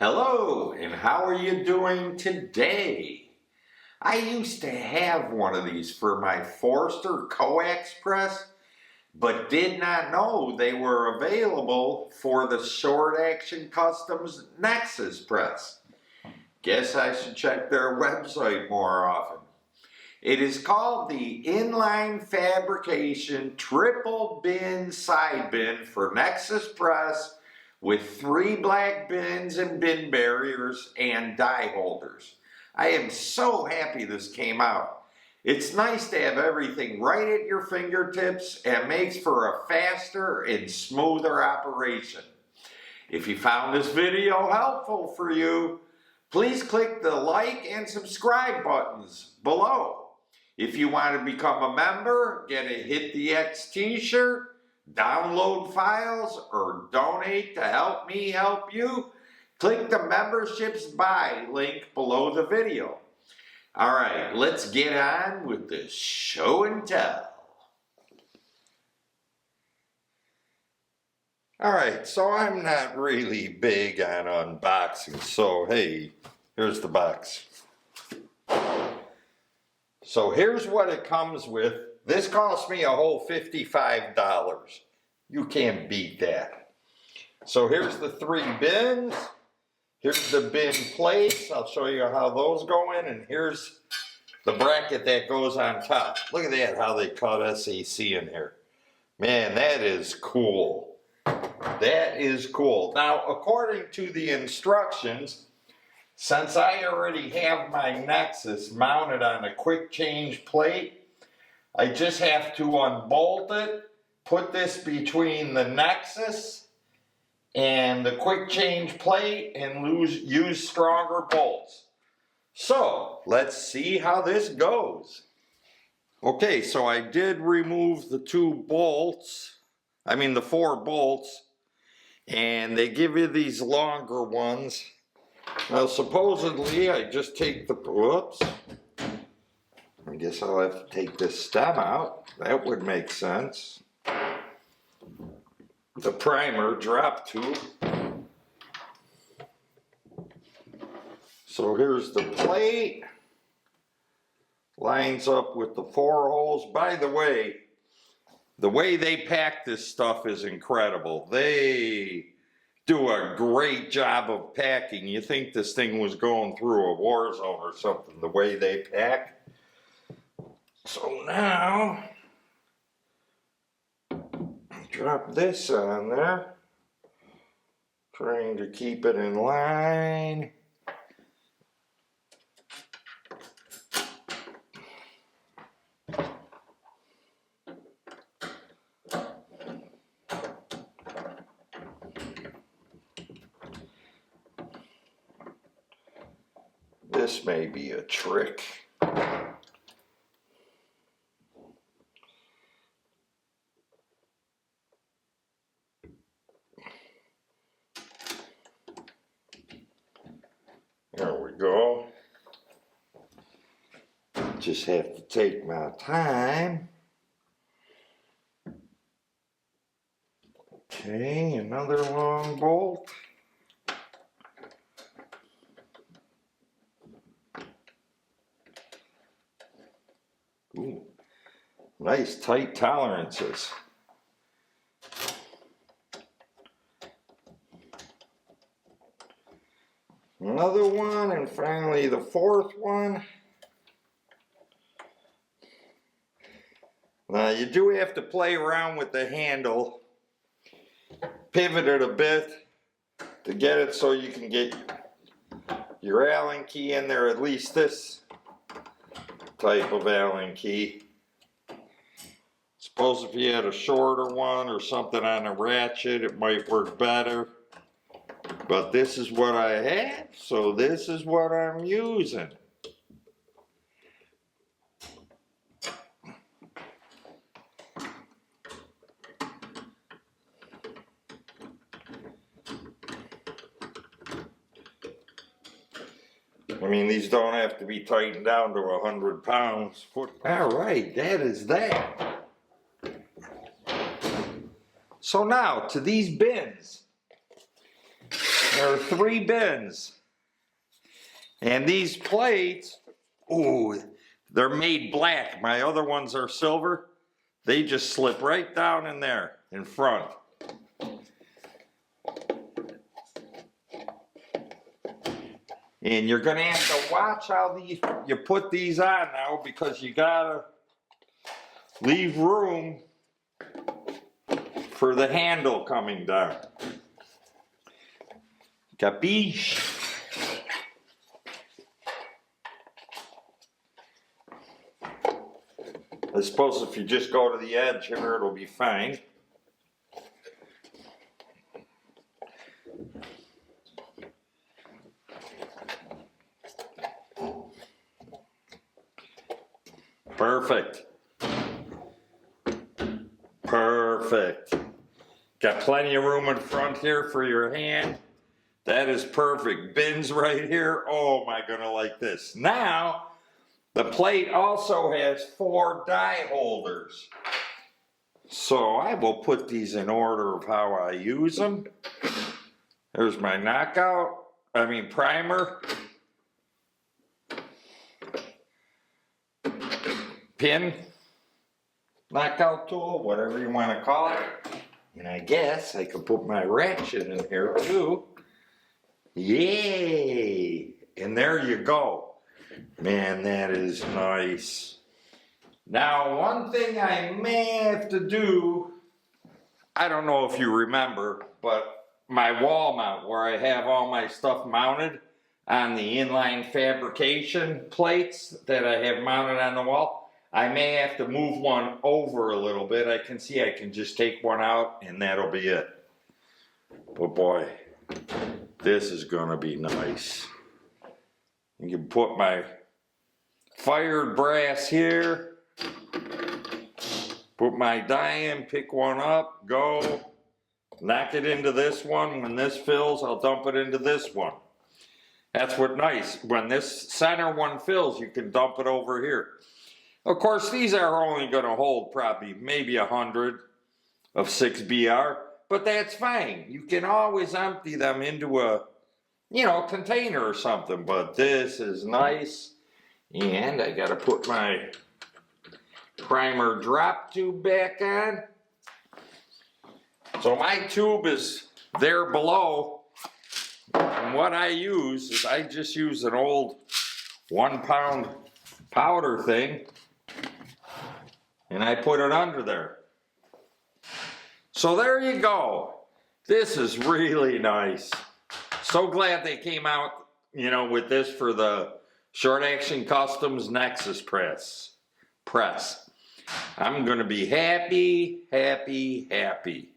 Hello, and how are you doing today? I used to have one of these for my Forster coax press, but did not know they were available for the Short Action Customs Nexus press. Guess I should check their website more often. It is called the Inline Fabrication Triple Bin Side Bin for Nexus Press with 3 black bins and bin barriers and die holders. I am so happy this came out. It's nice to have everything right at your fingertips and makes for a faster and smoother operation. If you found this video helpful for you, please click the like and subscribe buttons below. If you want to become a member, get a Hit the X t-shirt, download files, or donate to help me help you, click the Memberships Buy link below the video. Alright, let's get on with the show and tell. Alright, so I'm not really big on unboxing, so hey, here's the box. So here's what it comes with. This cost me a whole $55. You can't beat that. So here's the 3 bins. Here's the bin plates. I'll show you how those go in. And here's the bracket that goes on top. Look at that, how they cut SAC in here. Man, that is cool. That is cool. Now, according to the instructions, since I already have my Nexus mounted on a quick change plate, I just have to unbolt it, put this between the Nexus and the quick change plate, and use stronger bolts. So, let's see how this goes. Okay, so I did remove the 4 bolts, and they give you these longer ones. Now, supposedly, I just take the, whoops, I guess I'll have to take this stem out. That would make sense. The primer drop tube. So here's the plate. Lines up with the 4 holes. By the way they pack this stuff is incredible. They do a great job of packing. You think this thing was going through a war zone or something, the way they pack. So now, drop this on there, trying to keep it in line. This may be a trick. There we go. Just have to take my time. Okay, another long bolt. Ooh, nice tight tolerances. Another one, and finally the 4th one. Now you do have to play around with the handle, pivot it a bit to get it so you can get your Allen key in there, at least this type of Allen key. Suppose if you had a shorter one or something on a ratchet, it might work better. But this is what I have, so this is what I'm using. I mean, these don't have to be tightened down to 100 pounds. All right, that is that. So now to these bins. there are 3 bins. And these plates, ooh, they're made black. My other ones are silver. They just slip right down in there in front. And you're gonna have to watch how you put these on now, because you gotta leave room for the handle coming down. Capiche? I suppose if you just go to the edge here, it'll be fine. Perfect. Perfect. Got plenty of room in front here for your hand. That is perfect. Bins right here. Oh, am I gonna like this. Now, the plate also has 4 die holders. So I will put these in order of how I use them. There's my primer. Pin, knockout tool, whatever you want to call it. And I guess I could put my ratchet in here too. Yay! And there you go. Man, that is nice. Now, one thing I may have to do, I don't know if you remember, but my wall mount where I have all my stuff mounted on the inline fabrication plates that I have mounted on the wall, I may have to move one over a little bit. I can see I can just take one out and that'll be it. But boy, this is gonna be nice. You can put my fired brass here, put my die in, pick one up, go, knock it into this one. When this fills, I'll dump it into this one. That's what's nice. When this center one fills, you can dump it over here. Of course, these are only going to hold probably maybe 100 of 6BR, but that's fine. You can always empty them into a, container or something, but this is nice. And I got to put my primer drop tube back on. So my tube is there below. And what I use is I just use an old 1 pound powder thing. And I put it under there. So there you go. This is really nice. So glad they came out, with this for the Short Action Customs Nexus press. I'm going to be happy, happy, happy.